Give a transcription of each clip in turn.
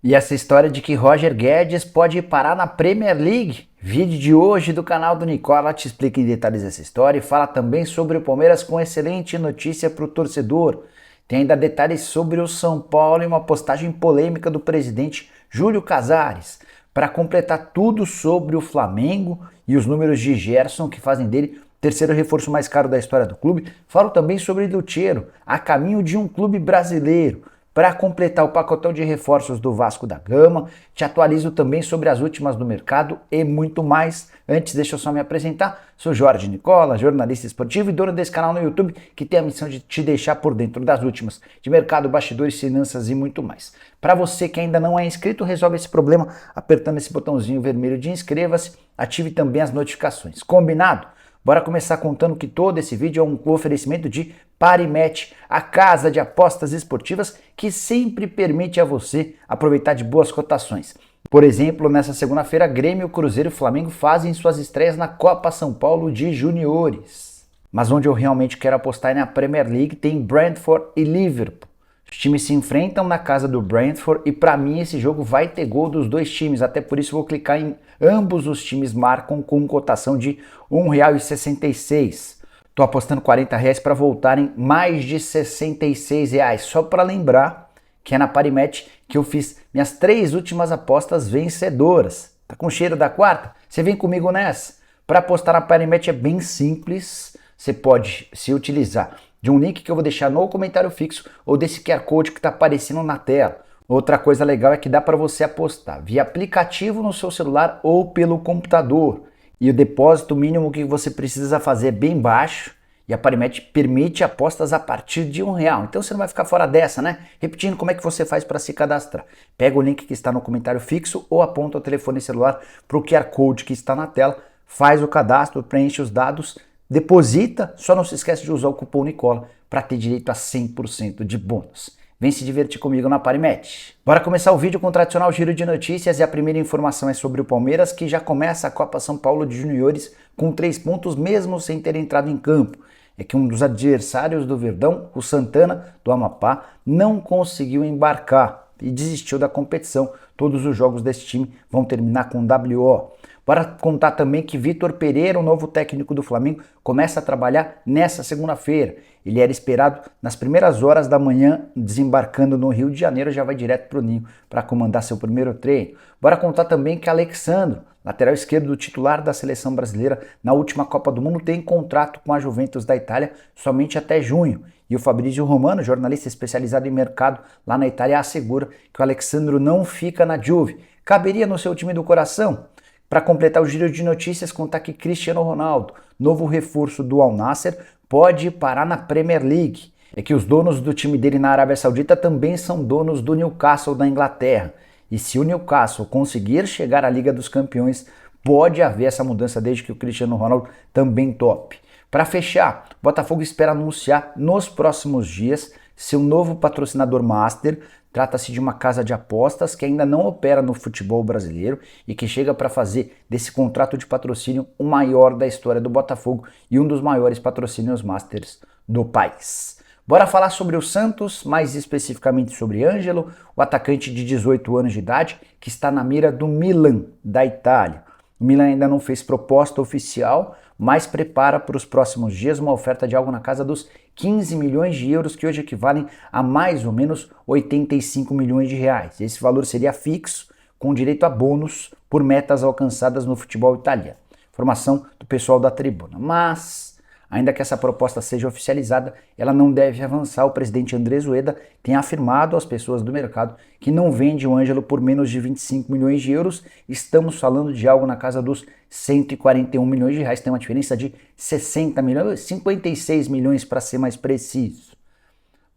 E essa história de que Roger Guedes pode parar na Premier League? Vídeo de hoje do canal do Nicola te explica em detalhes essa história e fala também sobre o Palmeiras com excelente notícia para o torcedor. Tem ainda detalhes sobre o São Paulo e uma postagem polêmica do presidente Júlio Casares. Para completar tudo sobre o Flamengo e os números de Gerson que fazem dele o terceiro reforço mais caro da história do clube, falo também sobre Lucheiro, a caminho de um clube brasileiro. Para completar o pacotão de reforços do Vasco da Gama, te atualizo também sobre as últimas do mercado e muito mais. Antes, deixa eu só me apresentar. Sou Jorge Nicola, jornalista esportivo e dono desse canal no YouTube que tem a missão de te deixar por dentro das últimas de mercado, bastidores, finanças e muito mais. Para você que ainda não é inscrito, resolve esse problema apertando esse botãozinho vermelho de inscreva-se, ative também as notificações. Combinado? Bora começar contando que todo esse vídeo é um oferecimento de Parimatch, a casa de apostas esportivas que sempre permite a você aproveitar de boas cotações. Por exemplo, nessa segunda-feira, Grêmio, Cruzeiro e Flamengo fazem suas estreias na Copa São Paulo de Juniores. Mas onde eu realmente quero apostar é na Premier League, tem Brentford e Liverpool. Os times se enfrentam na casa do Brentford e para mim esse jogo vai ter gol dos dois times, até por isso vou clicar em ambos os times marcam com cotação de R$ 1,66. Tô apostando R$ 40 para voltarem mais de R$ 66. Só para lembrar que é na Parimatch que eu fiz minhas 3 últimas apostas vencedoras. Tá com cheiro da quarta? Você vem comigo nessa? Para apostar na Parimatch é bem simples. Você pode se utilizar de um link que eu vou deixar no comentário fixo ou desse QR Code que está aparecendo na tela. Outra coisa legal é que dá para você apostar via aplicativo no seu celular ou pelo computador. E o depósito mínimo que você precisa fazer é bem baixo e a Parimatch permite apostas a partir de R$ 1. Então você não vai ficar fora dessa, né? Repetindo, como é que você faz para se cadastrar? Pega o link que está no comentário fixo ou aponta o telefone celular para o QR Code que está na tela, faz o cadastro, preenche os dados, deposita, só não se esquece de usar o cupom Nicola para ter direito a 100% de bônus. Vem se divertir comigo na Parimatch. Bora começar o vídeo com o tradicional giro de notícias e a primeira informação é sobre o Palmeiras, que já começa a Copa São Paulo de Juniores com 3 pontos mesmo sem ter entrado em campo. É que um dos adversários do Verdão, o Santana, do Amapá, não conseguiu embarcar e desistiu da competição. Todos os jogos desse time vão terminar com WO. Bora contar também que Vitor Pereira, o novo técnico do Flamengo, começa a trabalhar nessa segunda-feira. Ele era esperado nas primeiras horas da manhã, desembarcando no Rio de Janeiro, já vai direto para o Ninho para comandar seu primeiro treino. Bora contar também que Alexandro, lateral esquerdo do titular da seleção brasileira na última Copa do Mundo, tem contrato com a Juventus da Itália somente até junho. E o Fabrício Romano, jornalista especializado em mercado lá na Itália, assegura que o Alexandro não fica na Juve. Caberia no seu time do coração? Para completar o giro de notícias, contar que Cristiano Ronaldo, novo reforço do Al Nassr, pode parar na Premier League. É que os donos do time dele na Arábia Saudita também são donos do Newcastle da Inglaterra. E se o Newcastle conseguir chegar à Liga dos Campeões, pode haver essa mudança desde que o Cristiano Ronaldo também tope. Para fechar, o Botafogo espera anunciar nos próximos dias seu novo patrocinador master. Trata-se de uma casa de apostas que ainda não opera no futebol brasileiro e que chega para fazer desse contrato de patrocínio o maior da história do Botafogo e um dos maiores patrocínios masters do país. Bora falar sobre o Santos, mais especificamente sobre Ângelo, o atacante de 18 anos de idade que está na mira do Milan, da Itália. O Milan ainda não fez proposta oficial, mas prepara para os próximos dias uma oferta de algo na casa dos 15 milhões de euros, que hoje equivalem a mais ou menos 85 milhões de reais. Esse valor seria fixo, com direito a bônus por metas alcançadas no futebol italiano. Informação do pessoal da tribuna. Mas, ainda que essa proposta seja oficializada, ela não deve avançar. O presidente Andrés Ueda tem afirmado às pessoas do mercado que não vende o Ângelo por menos de 25 milhões de euros. Estamos falando de algo na casa dos 141 milhões de reais. Tem uma diferença de 60 milhões, 56 milhões para ser mais preciso.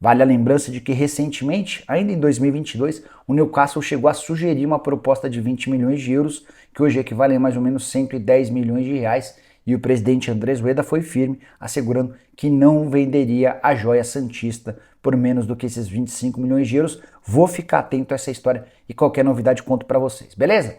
Vale a lembrança de que recentemente, ainda em 2022, o Newcastle chegou a sugerir uma proposta de 20 milhões de euros, que hoje equivale a mais ou menos 110 milhões de reais. E o presidente Andrés Ueda foi firme, assegurando que não venderia a joia santista por menos do que esses 25 milhões de euros. Vou ficar atento a essa história e qualquer novidade conto para vocês, beleza?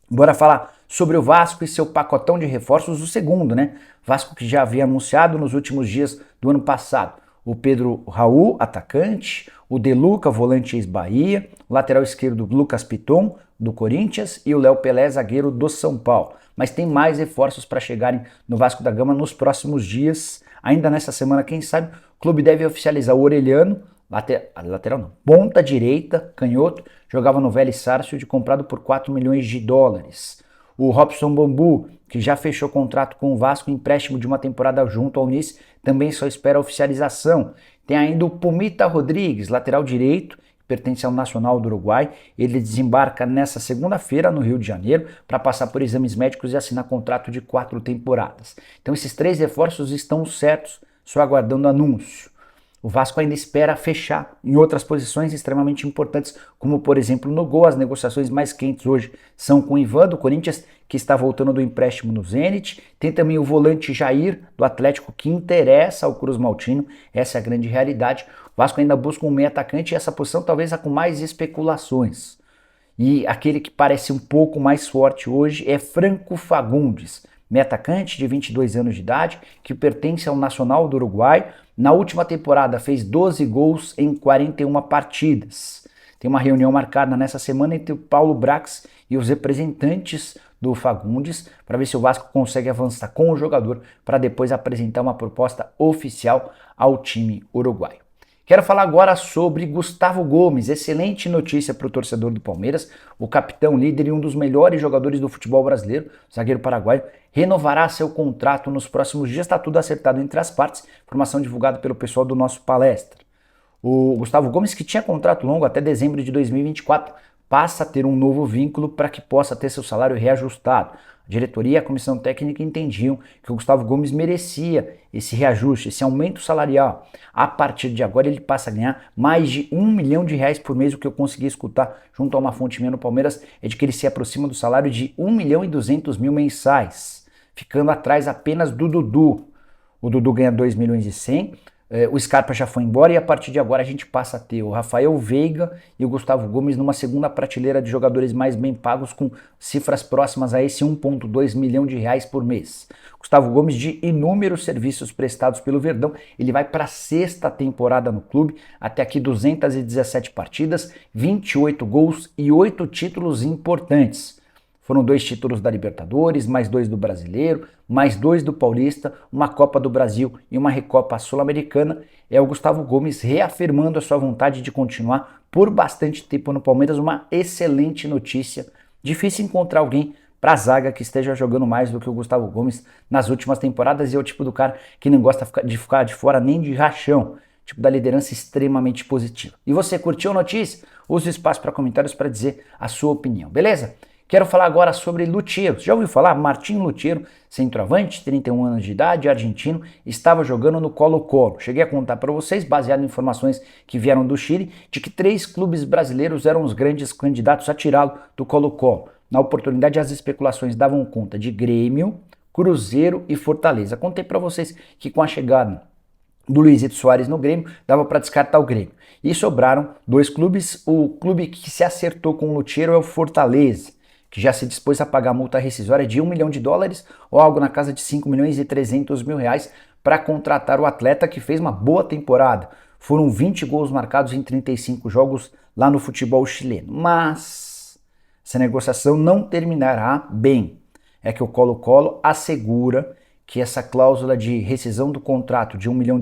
Bora falar sobre o Vasco e seu pacotão de reforços, o segundo, né? Vasco que já havia anunciado nos últimos dias do ano passado o Pedro Raul, atacante, o De Luca, volante ex-Bahia, o lateral esquerdo Lucas Piton, do Corinthians, e o Léo Pelé, zagueiro do São Paulo. Mas tem mais reforços para chegarem no Vasco da Gama nos próximos dias. Ainda nessa semana, quem sabe, o clube deve oficializar o Orelhano, lateral não, ponta direita, canhoto, jogava no Vélez Sarsfield, comprado por 4 milhões de dólares. O Robson Bambu, que já fechou contrato com o Vasco, empréstimo de uma temporada junto ao Nice, também só espera a oficialização. Tem ainda o Pumita Rodrigues, lateral direito, que pertence ao Nacional do Uruguai. Ele desembarca nessa segunda-feira no Rio de Janeiro para passar por exames médicos e assinar contrato de 4 temporadas. Então esses 3 reforços estão certos, só aguardando anúncio. O Vasco ainda espera fechar em outras posições extremamente importantes, como por exemplo no gol. As negociações mais quentes hoje são com o Ivan, do Corinthians, que está voltando do empréstimo no Zenit. Tem também o volante Jair, do Atlético, que interessa ao Cruz Maltino. Essa é a grande realidade. O Vasco ainda busca um meio atacante e essa posição talvez a com mais especulações. E aquele que parece um pouco mais forte hoje é Franco Fagundes, meio atacante de 22 anos de idade, que pertence ao Nacional do Uruguai. Na última temporada fez 12 gols em 41 partidas. Tem uma reunião marcada nessa semana entre o Paulo Brax e os representantes do Fagundes para ver se o Vasco consegue avançar com o jogador para depois apresentar uma proposta oficial ao time uruguaio. Quero falar agora sobre Gustavo Gomes. Excelente notícia para o torcedor do Palmeiras. O capitão, líder e um dos melhores jogadores do futebol brasileiro, zagueiro paraguaio, renovará seu contrato nos próximos dias. Está tudo acertado entre as partes. Informação divulgada pelo pessoal do nosso palestra. O Gustavo Gomes, que tinha contrato longo até dezembro de 2024, passa a ter um novo vínculo para que possa ter seu salário reajustado. A diretoria e a comissão técnica entendiam que o Gustavo Gomes merecia esse reajuste, esse aumento salarial. A partir de agora ele passa a ganhar mais de R$1 milhão por mês. O que eu consegui escutar junto a uma fonte minha no Palmeiras é de que ele se aproxima do salário de R$1.200.000 mensais, ficando atrás apenas do Dudu. O Dudu ganha 2.100.000. O Scarpa já foi embora e a partir de agora a gente passa a ter o Rafael Veiga e o Gustavo Gomes numa segunda prateleira de jogadores mais bem pagos, com cifras próximas a esse R$1.2 milhão por mês. Gustavo Gomes, de inúmeros serviços prestados pelo Verdão, ele vai para a 6ª temporada no clube, até aqui 217 partidas, 28 gols e 8 títulos importantes. Foram 2 títulos da Libertadores, mais 2 do Brasileiro, mais 2 do Paulista, uma Copa do Brasil e uma Recopa Sul-Americana. É o Gustavo Gomes reafirmando a sua vontade de continuar por bastante tempo no Palmeiras. Uma excelente notícia. Difícil encontrar alguém para a zaga que esteja jogando mais do que o Gustavo Gomes nas últimas temporadas, e é o tipo do cara que não gosta de ficar de fora nem de rachão. Tipo da liderança extremamente positiva. E você curtiu a notícia? Use o espaço para comentários para dizer a sua opinião, beleza? Quero falar agora sobre Luthiero. Já ouviu falar? Martin Luthiero, centroavante, 31 anos de idade, argentino, estava jogando no Colo-Colo. Cheguei a contar para vocês, baseado em informações que vieram do Chile, de que 3 clubes brasileiros eram os grandes candidatos a tirá-lo do Colo-Colo. Na oportunidade, as especulações davam conta de Grêmio, Cruzeiro e Fortaleza. Contei para vocês que com a chegada do Luizito Soares no Grêmio, dava para descartar o Grêmio. E sobraram 2 clubes. O clube que se acertou com o Luthiero é o Fortaleza, que já se dispôs a pagar multa rescisória de $1 milhão ou algo na casa de R$5.300.000 para contratar o atleta, que fez uma boa temporada. Foram 20 gols marcados em 35 jogos lá no futebol chileno. Mas essa negociação não terminará bem. É que o Colo-Colo assegura que essa cláusula de rescisão do contrato de $1 milhão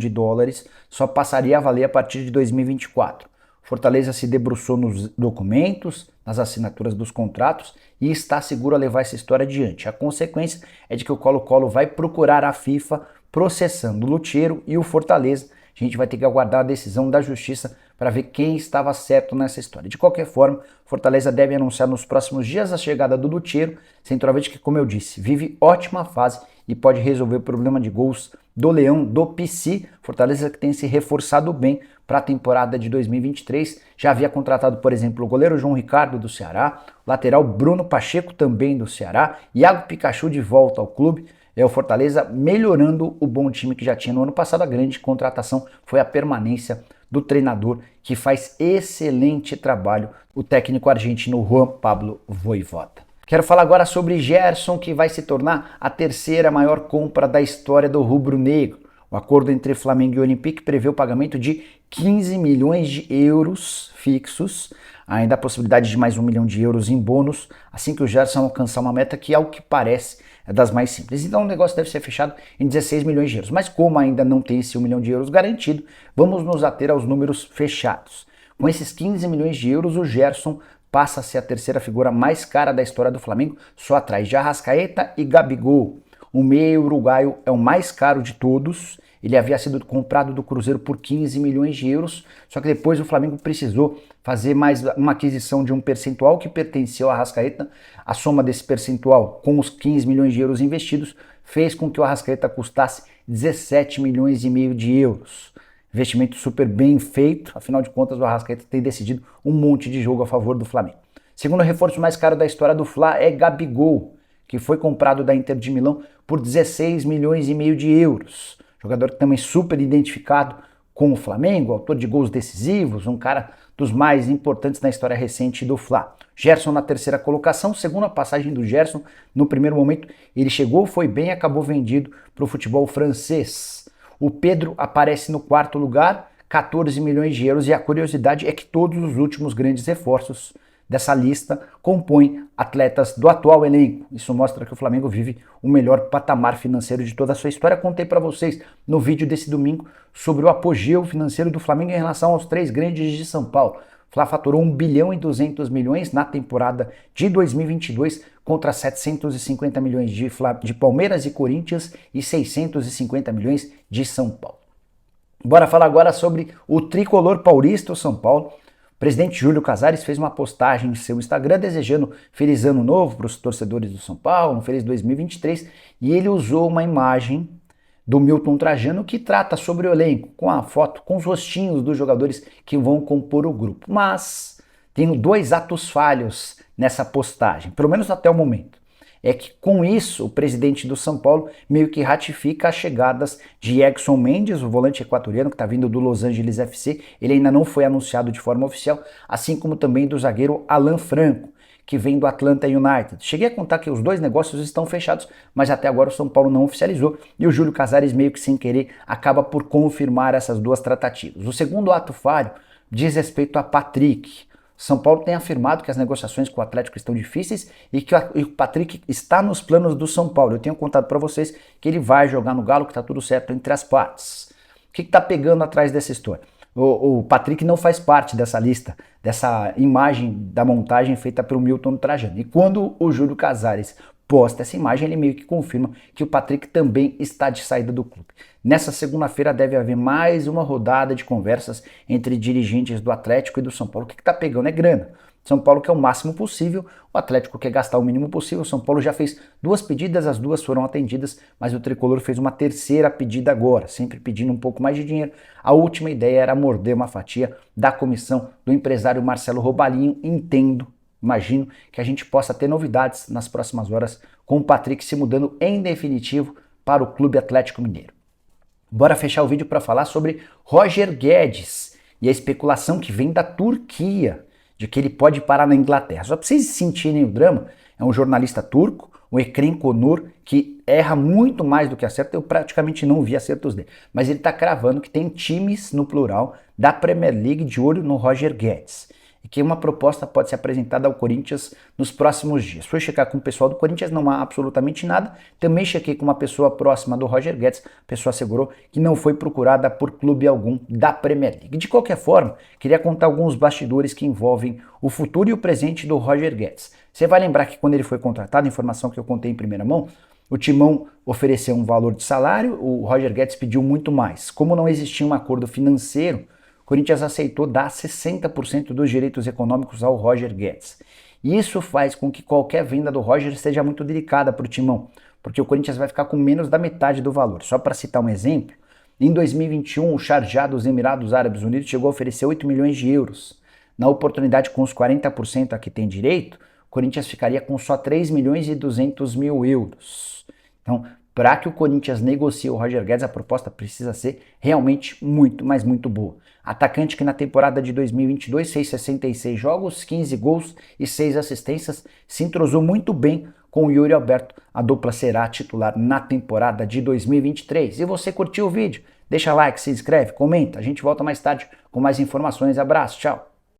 só passaria a valer a partir de 2024. Fortaleza se debruçou nos documentos, nas assinaturas dos contratos e está seguro a levar essa história adiante. A consequência é de que o Colo-Colo vai procurar a FIFA processando o Luthiero e o Fortaleza. A gente vai ter que aguardar a decisão da justiça para ver quem estava certo nessa história. De qualquer forma, Fortaleza deve anunciar nos próximos dias a chegada do Luthiero, centroavante que, como eu disse, vive ótima fase e pode resolver o problema de gols do Leão do PC. Fortaleza que tem se reforçado bem para a temporada de 2023. Já havia contratado, por exemplo, o goleiro João Ricardo do Ceará, o lateral Bruno Pacheco também do Ceará, Iago Pikachu de volta ao clube. É o Fortaleza melhorando o bom time que já tinha no ano passado. A grande contratação foi a permanência do treinador, que faz excelente trabalho, o técnico argentino Juan Pablo Voivoda. Quero falar agora sobre Gerson, que vai se tornar a 3ª maior compra da história do rubro-negro. O acordo entre Flamengo e Olympique prevê o pagamento de 15 milhões de euros fixos, ainda a possibilidade de mais 1 milhão de euros em bônus, assim que o Gerson alcançar uma meta que, ao que parece, é das mais simples. Então o negócio deve ser fechado em 16 milhões de euros. Mas como ainda não tem esse 1 milhão de euros garantido, vamos nos ater aos números fechados. Com esses 15 milhões de euros, o Gerson passa a ser a terceira figura mais cara da história do Flamengo, só atrás de Arrascaeta e Gabigol. O meia uruguaio é o mais caro de todos. Ele havia sido comprado do Cruzeiro por 15 milhões de euros, só que depois o Flamengo precisou fazer mais uma aquisição de um percentual que pertencia ao Arrascaeta. A soma desse percentual com os 15 milhões de euros investidos fez com que o Arrascaeta custasse 17 milhões e meio de euros. Investimento super bem feito, afinal de contas o Arrascaeta tem decidido um monte de jogo a favor do Flamengo. Segundo reforço mais caro da história do Fla é Gabigol, que foi comprado da Inter de Milão por 16 milhões e meio de euros. Jogador também super identificado com o Flamengo, autor de gols decisivos, um cara dos mais importantes na história recente do Fla. Gerson na terceira colocação, segundo a passagem do Gerson, no primeiro momento ele chegou, foi bem e acabou vendido para o futebol francês. O Pedro aparece no quarto lugar, 14 milhões de euros, e a curiosidade é que todos os últimos grandes reforços dessa lista compõem atletas do atual elenco. Isso mostra que o Flamengo vive o melhor patamar financeiro de toda a sua história. Contei para vocês no vídeo desse domingo sobre o apogeu financeiro do Flamengo em relação aos três grandes de São Paulo. O Fla faturou 1 bilhão e 200 milhões na temporada de 2022 contra 750 milhões de Palmeiras e Corinthians e 650 milhões de São Paulo. Bora falar agora sobre o tricolor paulista, o São Paulo. O presidente Júlio Casares fez uma postagem em seu Instagram desejando feliz ano novo para os torcedores do São Paulo, um feliz 2023, e ele usou uma imagem do Milton Trajano que trata sobre o elenco, com a foto, com os rostinhos dos jogadores que vão compor o grupo. Mas tenho dois atos falhos nessa postagem, pelo menos até o momento. É que com isso o presidente do São Paulo meio que ratifica as chegadas de Exson Mendes, o volante equatoriano que está vindo do Los Angeles FC. Ele ainda não foi anunciado de forma oficial, assim como também do zagueiro Alan Franco, que vem do Atlanta United. Cheguei a contar que os dois negócios estão fechados, mas até agora o São Paulo não oficializou e o Júlio Casares meio que sem querer acaba por confirmar essas duas tratativas. O segundo ato falho diz respeito a Patrick. São Paulo tem afirmado que as negociações com o Atlético estão difíceis e que o Patrick está nos planos do São Paulo. Eu tenho contado para vocês que ele vai jogar no Galo, que está tudo certo entre as partes. O que está pegando atrás dessa história? O Patrick não faz parte dessa lista, dessa imagem da montagem feita pelo Milton Trajano. E quando o Júlio Casares posta essa imagem, ele meio que confirma que o Patrick também está de saída do clube. Nessa segunda-feira deve haver mais uma rodada de conversas entre dirigentes do Atlético e do São Paulo. O que está pegando é grana. São Paulo quer o máximo possível, o Atlético quer gastar o mínimo possível. O São Paulo já fez duas pedidas, as duas foram atendidas, mas o tricolor fez uma terceira pedida agora, sempre pedindo um pouco mais de dinheiro. A última ideia era morder uma fatia da comissão do empresário Marcelo Robalinho. Imagino que a gente possa ter novidades nas próximas horas com o Patrick se mudando em definitivo para o Clube Atlético Mineiro. Bora fechar o vídeo para falar sobre Roger Guedes e a especulação que vem da Turquia de que ele pode parar na Inglaterra. Só para vocês sentirem o drama, é um jornalista turco, o Ekrem Konur, que erra muito mais do que acerta. Eu praticamente não vi acertos dele, mas ele está cravando que tem times, no plural, da Premier League de olho no Roger Guedes e que uma proposta pode ser apresentada ao Corinthians nos próximos dias. Fui checar com o pessoal do Corinthians, não há absolutamente nada. Também chequei com uma pessoa próxima do Roger Guedes, a pessoa assegurou que não foi procurada por clube algum da Premier League. De qualquer forma, queria contar alguns bastidores que envolvem o futuro e o presente do Roger Guedes. Você vai lembrar que quando ele foi contratado, informação que eu contei em primeira mão, o Timão ofereceu um valor de salário, o Roger Guedes pediu muito mais. Como não existia um acordo financeiro, o Corinthians aceitou dar 60% dos direitos econômicos ao Roger Guedes. E isso faz com que qualquer venda do Roger seja muito delicada para o Timão, porque o Corinthians vai ficar com menos da metade do valor. Só para citar um exemplo, em 2021 o Sharjah dos Emirados Árabes Unidos chegou a oferecer 8 milhões de euros. Na oportunidade com os 40% a que tem direito, o Corinthians ficaria com só 3 milhões e 200 mil euros. Então, para que o Corinthians negocie o Roger Guedes, a proposta precisa ser realmente muito, mas muito boa. Atacante que na temporada de 2022 fez 66 jogos, 15 gols e 6 assistências, se entrosou muito bem com o Yuri Alberto. A dupla será titular na temporada de 2023. E você curtiu o vídeo? Deixa like, se inscreve, comenta. A gente volta mais tarde com mais informações. Abraço, tchau.